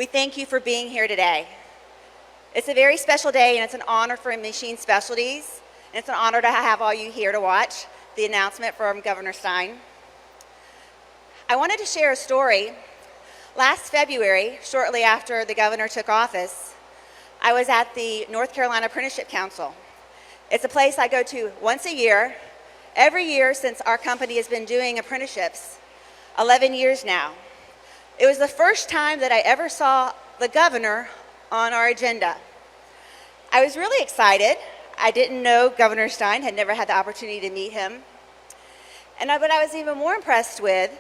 we thank you for being here today. It's a very special day, and it's an honor for Machine Specialties, and it's an honor to have all you here to watch the announcement from Governor Stein. I wanted to share a story. Last February, shortly after the governor took office, I was at the North Carolina Apprenticeship Council. It's a place I go to once a year, every year since our company has been doing apprenticeships, 11 years now. It was the first time that I ever saw the governor on our agenda. I was really excited. I didn't know Governor Stein, had never had the opportunity to meet him. And what I was even more impressed with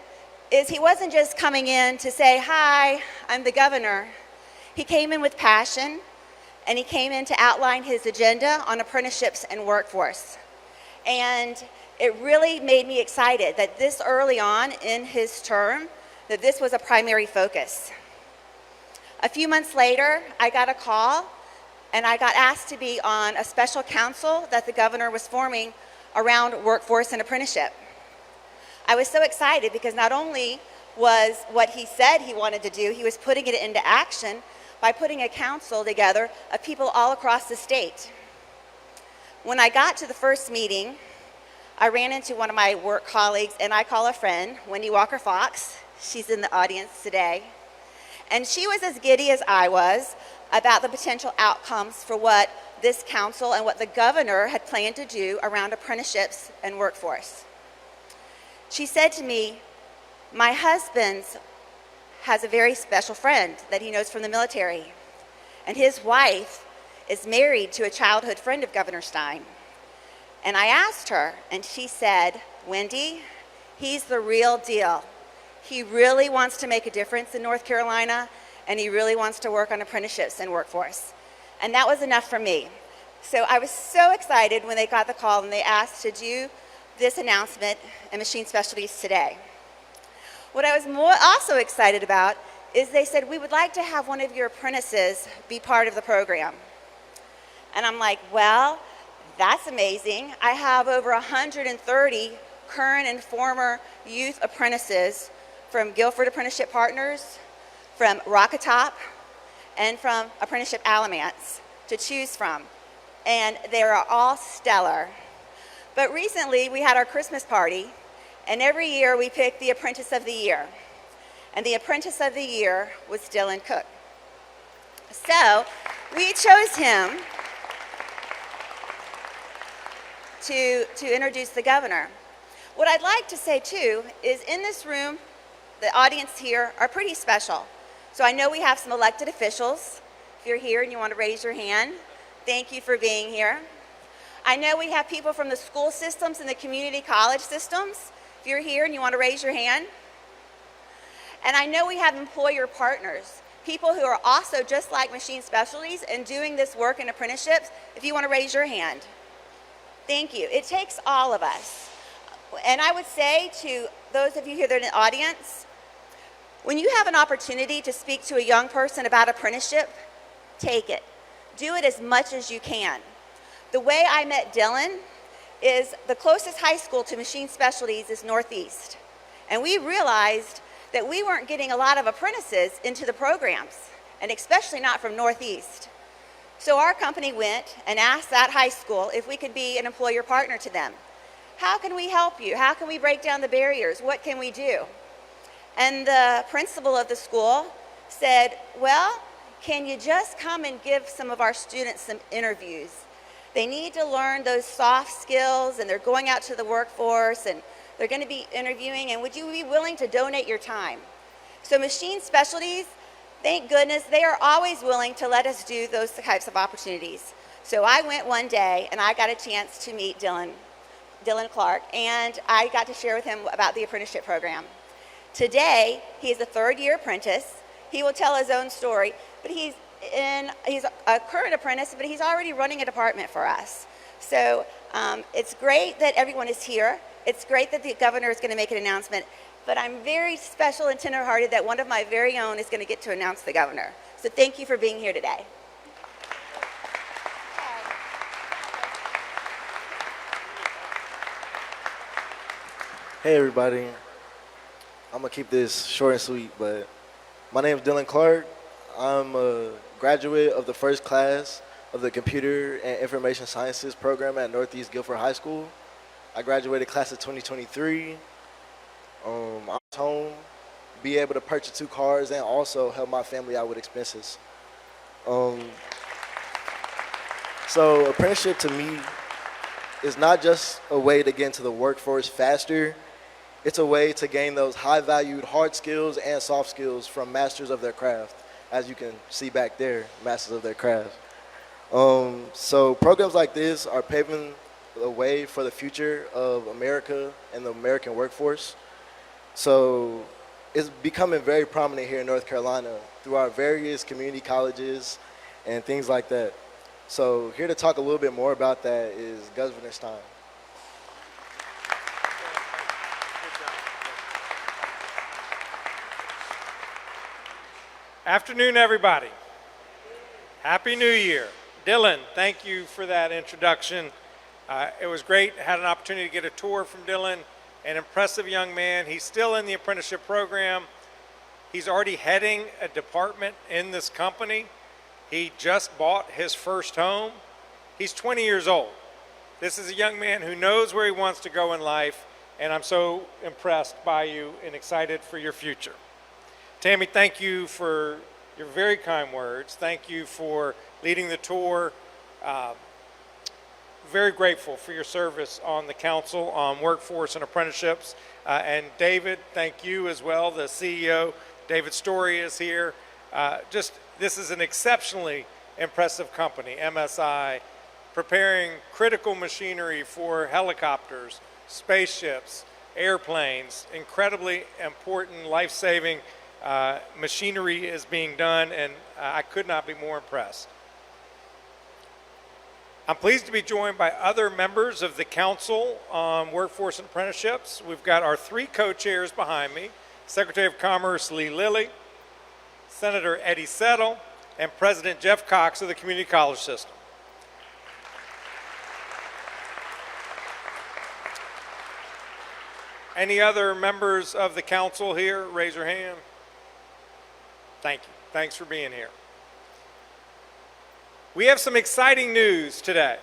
is he wasn't just coming in to say, "Hi, I'm the governor." He came in with passion, and he came in to outline his agenda on apprenticeships and workforce. And it really made me excited that this early on in his term, that this was a primary focus. A few months later, I got a call, and I got asked to be on a special council that the governor was forming around workforce and apprenticeship. I was so excited because not only was what he said he wanted to do, he was putting it into action by putting a council together of people all across the state. When I got to the first meeting, I ran into one of my work colleagues, and I call a friend, Wendy Walker-Fox. She's in the audience today. And she was as giddy as I was about the potential outcomes for what this council and what the governor had planned to do around apprenticeships and workforce. She said to me, "My husband has a very special friend that he knows from the military, and his wife is married to a childhood friend of Governor Stein." And I asked her, and she said, "Wendy, he's the real deal. He really wants to make a difference in North Carolina, and he really wants to work on apprenticeships and workforce." And that was enough for me. So I was so excited when they got the call and they asked to do this announcement in Machine Specialties today. What I was also excited about is they said, "We would like to have one of your apprentices be part of the program." And I'm like, well, that's amazing. I have over 130 current and former youth apprentices from Guilford Apprenticeship Partners, from Rocketop, and from Apprenticeship Alamance to choose from. And they are all stellar. But recently we had our Christmas party, and every year we pick the Apprentice of the Year. And the Apprentice of the Year was Dylan Cook. So we chose him to introduce the governor. What I'd like to say too is in this room, the audience here are pretty special. So I know we have some elected officials. If you're here and you want to raise your hand, thank you for being here. I know we have people from the school systems and the community college systems. If you're here and you want to raise your hand. And I know we have employer partners, people who are also just like Machine Specialties and doing this work in apprenticeships. If you want to raise your hand. Thank you. It takes all of us. And I would say to those of you here that are in the audience, when you have an opportunity to speak to a young person about apprenticeship, take it. Do it as much as you can. The way I met Dylan is the closest high school to Machine Specialties is Northeast. And we realized that we weren't getting a lot of apprentices into the programs, and especially not from Northeast. So our company went and asked that high school if we could be an employer partner to them. How can we help you? How can we break down the barriers? What can we do? And the principal of the school said, "Well, can you just come and give some of our students some interviews? They need to learn those soft skills, and they're going out to the workforce, and they're going to be interviewing, and would you be willing to donate your time?" So Machine Specialties, thank goodness, they are always willing to let us do those types of opportunities. So I went one day, and I got a chance to meet Dylan Clark, and I got to share with him about the apprenticeship program. Today, he is a third-year apprentice. He will tell his own story, but he's a current apprentice, but he's already running a department for us. So it's great that everyone is here. It's great that the governor is going to make an announcement, but I'm very special and tender-hearted that one of my very own is going to get to announce the governor. So thank you for being here today. Hey everybody, I'm gonna keep this short and sweet, but my name is Dylan Clark. I'm a graduate of the first class of the Computer and Information Sciences program at Northeast Guilford High School. I graduated class of 2023. I was home, be able to purchase 2 cars, and also help my family out with expenses. Um, so apprenticeship to me is not just a way to get into the workforce faster. It's a way to gain those high-valued hard skills and soft skills from masters of their craft. As you can see back there, masters of their craft. So programs like this are paving the way for the future of America and the American workforce. So it's becoming very prominent here in North Carolina through our various community colleges and things like that. So here to talk a little bit more about that is Governor Stein. Afternoon, everybody. Happy New Year. Dylan, thank you for that introduction. It was great. I had an opportunity to get a tour from Dylan, an impressive young man. He's still in the apprenticeship program. He's already heading a department in this company. He just bought his first home. He's 20 years old. This is a young man who knows where he wants to go in life, and I'm so impressed by you and excited for your future. Tammy, thank you for your very kind words. Thank you for leading the tour. Very grateful for your service on the Council on Workforce and Apprenticeships. And David, thank you as well, the CEO. David Story is here. This is an exceptionally impressive company, MSI, preparing critical machinery for helicopters, spaceships, airplanes, incredibly important, life-saving machinery is being done, and I could not be more impressed. I'm pleased to be joined by other members of the Council on Workforce and Apprenticeships. We've got our 3 co-chairs behind me, Secretary of Commerce Lee Lilly, Senator Eddie Settle, and President Jeff Cox of the Community College System. Any other members of the Council here? Raise your hand. Thank you. Thanks for being here. We have some exciting news today.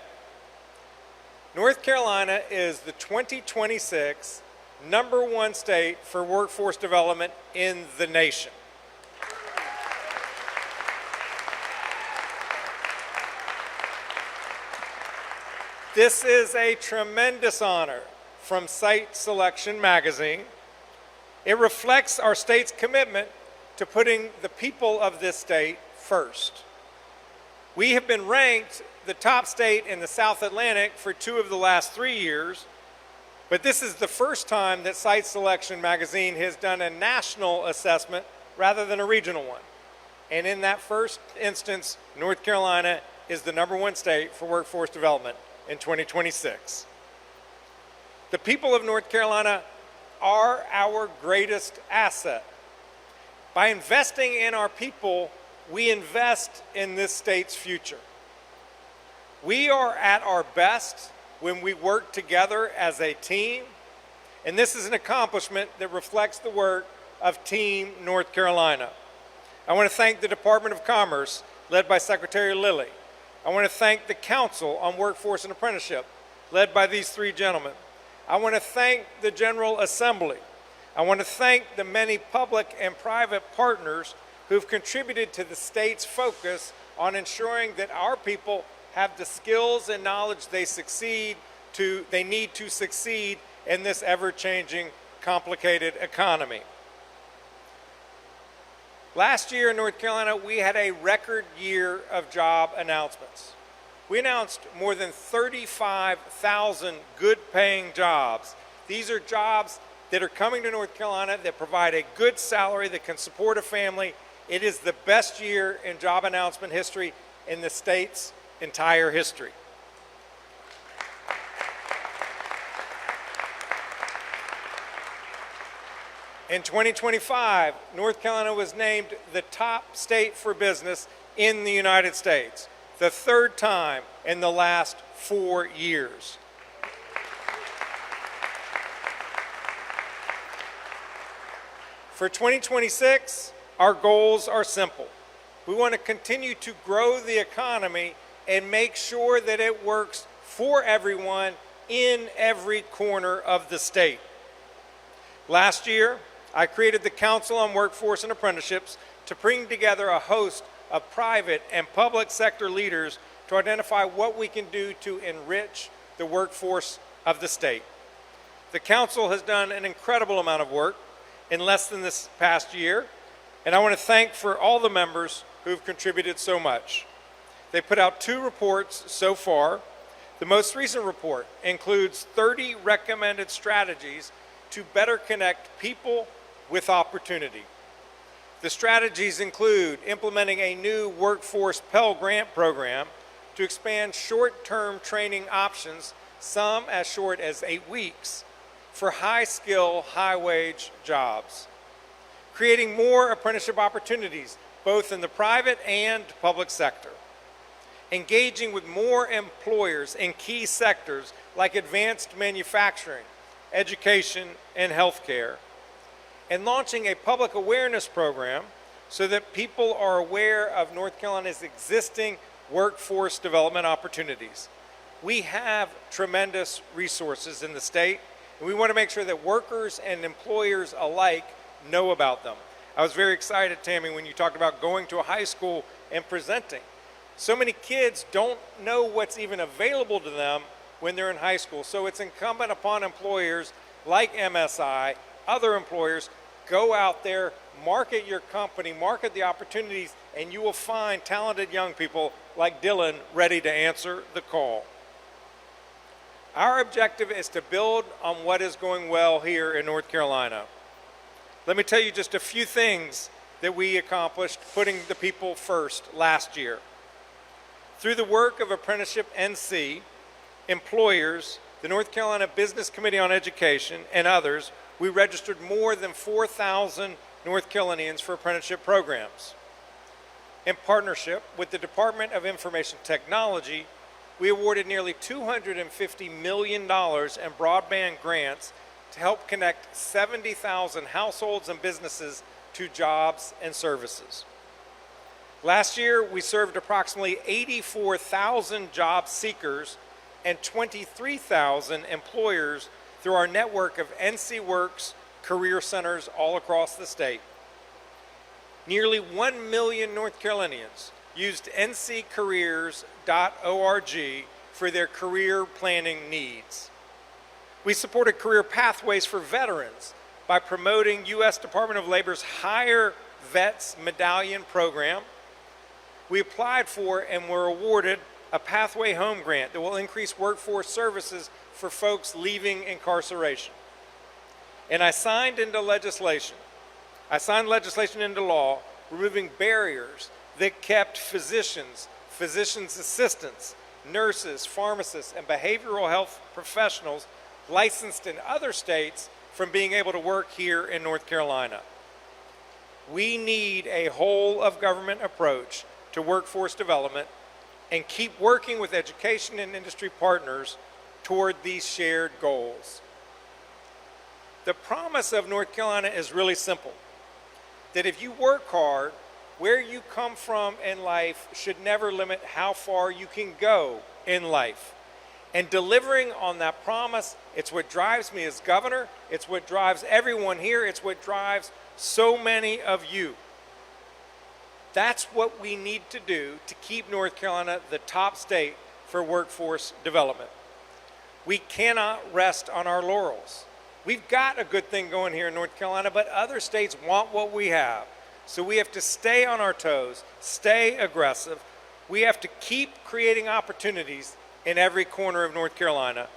North Carolina is the 2026 #1 state for workforce development in the nation. This is a tremendous honor from Site Selection magazine. It reflects our state's commitment to putting the people of this state first. We have been ranked the top state in the South Atlantic for 2 of the last 3 years, but this is the first time that Site Selection magazine has done a national assessment rather than a regional one. And in that first instance, North Carolina is the #1 state for workforce development in 2026. The people of North Carolina are our greatest asset. By investing in our people, we invest in this state's future. We are at our best when we work together as a team, and this is an accomplishment that reflects the work of Team North Carolina. I want to thank the Department of Commerce, led by Secretary Lilly. I want to thank the Council on Workforce and Apprenticeship, led by these 3 gentlemen. I want to thank the General Assembly. I want to thank the many public and private partners who've contributed to the state's focus on ensuring that our people have the skills and knowledge they need to succeed in this ever-changing, complicated economy. Last year in North Carolina, we had a record year of job announcements. We announced more than 35,000 good-paying jobs. These are jobs that are coming to North Carolina that provide a good salary that can support a family. It is the best year in job announcement history in the state's entire history. In 2025, North Carolina was named the top state for business in the United States, the 3rd time in the last 4 years. For 2026, our goals are simple. We want to continue to grow the economy and make sure that it works for everyone in every corner of the state. Last year, I created the Council on Workforce and Apprenticeships to bring together a host of private and public sector leaders to identify what we can do to enrich the workforce of the state. The Council has done an incredible amount of work in less than this past year, and I want to thank for all the members who've contributed so much. They put out 2 reports so far. The most recent report includes 30 recommended strategies to better connect people with opportunity. The strategies include implementing a new workforce Pell Grant program to expand short-term training options, some as short as 8 weeks, for high-skill, high-wage jobs. Creating more apprenticeship opportunities, both in the private and public sector. Engaging with more employers in key sectors like advanced manufacturing, education, and healthcare. And launching a public awareness program so that people are aware of North Carolina's existing workforce development opportunities. We have tremendous resources in the state, and we want to make sure that workers and employers alike know about them. I was very excited, Tammy, when you talked about going to a high school and presenting. So many kids don't know what's even available to them when they're in high school. So it's incumbent upon employers like MSI, other employers, go out there, market your company, market the opportunities, and you will find talented young people like Dylan ready to answer the call. Our objective is to build on what is going well here in North Carolina. Let me tell you just a few things that we accomplished putting the people first last year. Through the work of Apprenticeship NC, employers, the North Carolina Business Committee on Education, and others, we registered more than 4,000 North Carolinians for apprenticeship programs. In partnership with the Department of Information Technology, we awarded nearly $250 million in broadband grants to help connect 70,000 households and businesses to jobs and services. Last year, we served approximately 84,000 job seekers and 23,000 employers through our network of NC Works career centers all across the state. Nearly 1 million North Carolinians used nccareers.org for their career planning needs. We supported career pathways for veterans by promoting U.S. Department of Labor's Hire Vets Medallion program. We applied for and were awarded a Pathway Home Grant that will increase workforce services for folks leaving incarceration. And I signed legislation into law, removing barriers that kept physicians, physician's assistants, nurses, pharmacists, and behavioral health professionals licensed in other states from being able to work here in North Carolina. We need a whole of government approach to workforce development and keep working with education and industry partners toward these shared goals. The promise of North Carolina is really simple, that if you work hard, where you come from in life should never limit how far you can go in life. And delivering on that promise, it's what drives me as governor, it's what drives everyone here, it's what drives so many of you. That's what we need to do to keep North Carolina the top state for workforce development. We cannot rest on our laurels. We've got a good thing going here in North Carolina, but other states want what we have. So we have to stay on our toes, stay aggressive. We have to keep creating opportunities in every corner of North Carolina.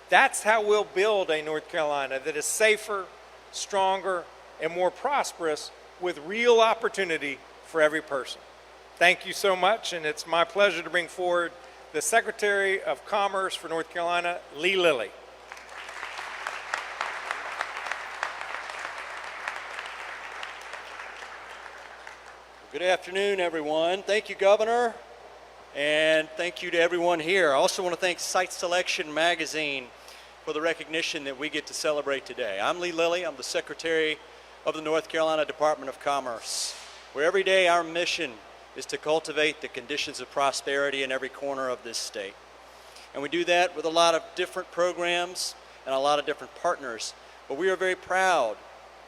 That's how we'll build a North Carolina that is safer, stronger, and more prosperous with real opportunity for every person. Thank you so much, and it's my pleasure to bring forward the Secretary of Commerce for North Carolina, Lee Lilly. Good afternoon, everyone. Thank you, Governor, and thank you to everyone here. I also want to thank Site Selection Magazine for the recognition that we get to celebrate today. I'm Lee Lilly. I'm the Secretary of the North Carolina Department of Commerce, where every day our mission is to cultivate the conditions of prosperity in every corner of this state. And we do that with a lot of different programs and a lot of different partners. But we are very proud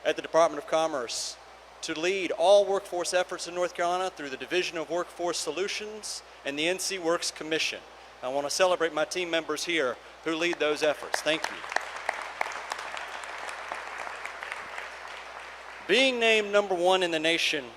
at the Department of Commerce to lead all workforce efforts in North Carolina through the Division of Workforce Solutions and the NC Works Commission. I want to celebrate my team members here who lead those efforts. Thank you. Being named #1 in the nation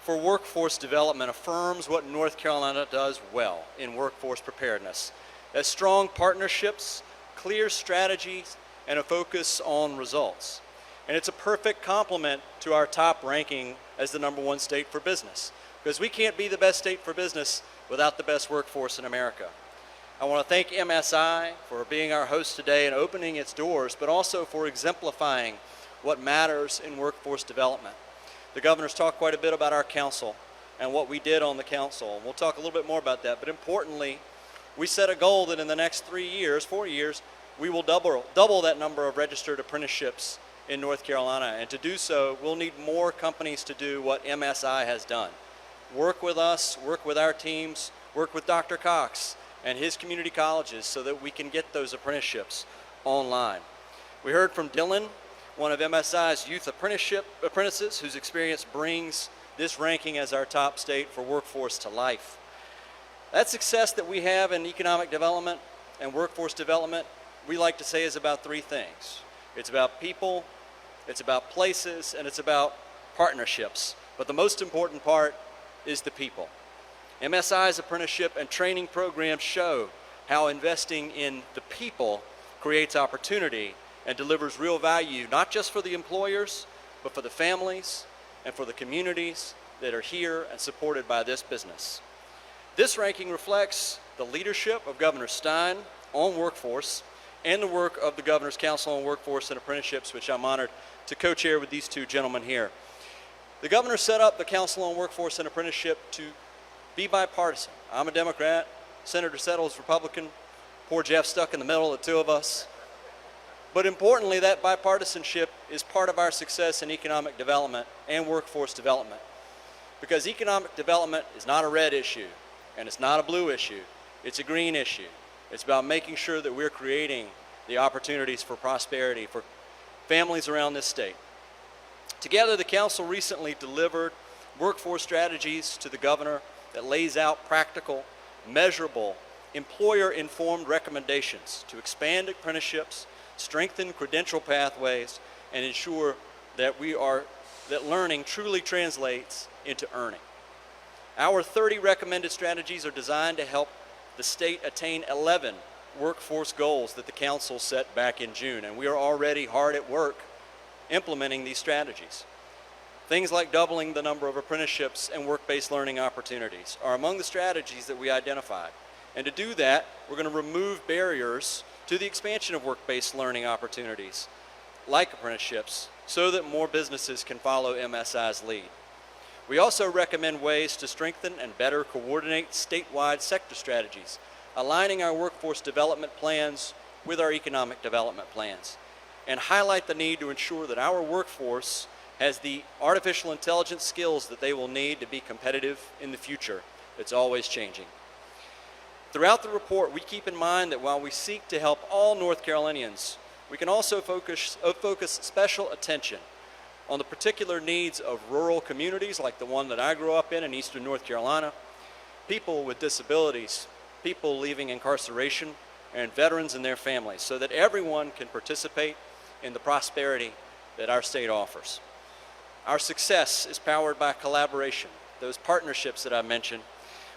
for workforce development affirms what North Carolina does well in workforce preparedness. As strong partnerships, clear strategies, and a focus on results. And it's a perfect complement to our top ranking as the #1 state for business, because we can't be the best state for business without the best workforce in America. I want to thank MSI for being our host today and opening its doors, but also for exemplifying what matters in workforce development. The governor's talked quite a bit about our council and what we did on the council. We'll talk a little bit more about that, but importantly, we set a goal that in the next 4 years, we will double that number of registered apprenticeships in North Carolina. And to do so, we'll need more companies to do what MSI has done. Work with us, work with our teams, work with Dr. Cox and his community colleges so that we can get those apprenticeships online. We heard from Dylan, one of MSI's youth apprentices whose experience brings this ranking as our top state for workforce to life. That success that we have in economic development and workforce development, we like to say is about 3 things. It's about people, it's about places, and it's about partnerships. But the most important part is the people. MSI's apprenticeship and training programs show how investing in the people creates opportunity and delivers real value, not just for the employers, but for the families and for the communities that are here and supported by this business. This ranking reflects the leadership of Governor Stein on workforce and the work of the Governor's Council on Workforce and Apprenticeships, which I'm honored to co-chair with these 2 gentlemen here. The governor set up the Council on Workforce and Apprenticeship to be bipartisan. I'm a Democrat, Senator Settle's Republican, poor Jeff stuck in the middle of the 2 of us. But importantly, that bipartisanship is part of our success in economic development and workforce development. Because economic development is not a red issue, and it's not a blue issue, it's a green issue. It's about making sure that we're creating the opportunities for prosperity for families around this state. Together, the council recently delivered workforce strategies to the governor that lays out practical, measurable, employer-informed recommendations to expand apprenticeships, strengthen credential pathways, and ensure that learning truly translates into earning. Our 30 recommended strategies are designed to help the state attain 11 workforce goals that the council set back in June, and we are already hard at work implementing these strategies. Things like doubling the number of apprenticeships and work-based learning opportunities are among the strategies that we identified. And to do that, we're going to remove barriers to the expansion of work-based learning opportunities, like apprenticeships, so that more businesses can follow MSI's lead. We also recommend ways to strengthen and better coordinate statewide sector strategies, aligning our workforce development plans with our economic development plans, and highlight the need to ensure that our workforce has the artificial intelligence skills that they will need to be competitive in the future. It's always changing. Throughout the report, we keep in mind that while we seek to help all North Carolinians, we can also focus special attention on the particular needs of rural communities like the one that I grew up in eastern North Carolina, people with disabilities, people leaving incarceration, and veterans and their families, so that everyone can participate in the prosperity that our state offers. Our success is powered by collaboration, those partnerships that I mentioned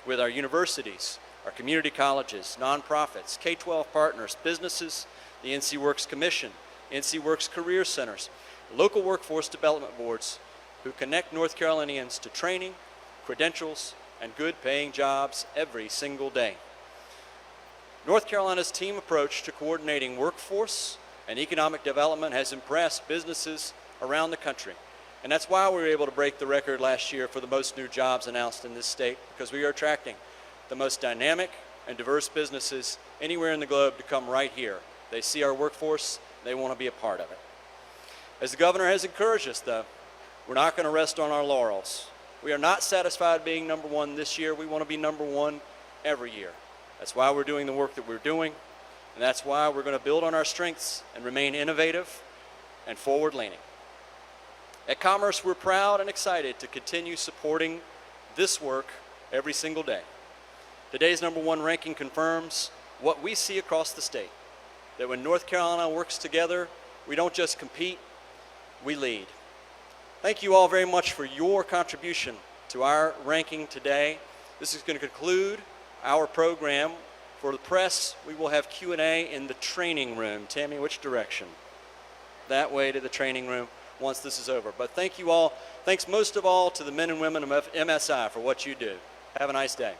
with our universities, our community colleges, nonprofits, K-12 partners, businesses, the NC Works Commission, NC Works Career Centers, local workforce development boards who connect North Carolinians to training, credentials, and good paying jobs every single day. North Carolina's team approach to coordinating workforce and economic development has impressed businesses around the country. And that's why we were able to break the record last year for the most new jobs announced in this state, because we are attracting the most dynamic and diverse businesses anywhere in the globe to come right here. They see our workforce, they want to be a part of it. As the governor has encouraged us, though, we're not going to rest on our laurels. We are not satisfied being number one this year. We want to be number one every year. That's why we're doing the work that we're doing, and that's why we're going to build on our strengths and remain innovative and forward-leaning. At Commerce, we're proud and excited to continue supporting this work every single day. Today's number one ranking confirms what we see across the state, that when North Carolina works together, we don't just compete, we lead. Thank you all very much for your contribution to our ranking today. This is going to conclude our program. For the press, we will have Q&A in the training room. Tammy, which direction? That way to the training room once this is over. But thank you all. Thanks most of all to the men and women of MSI for what you do. Have a nice day.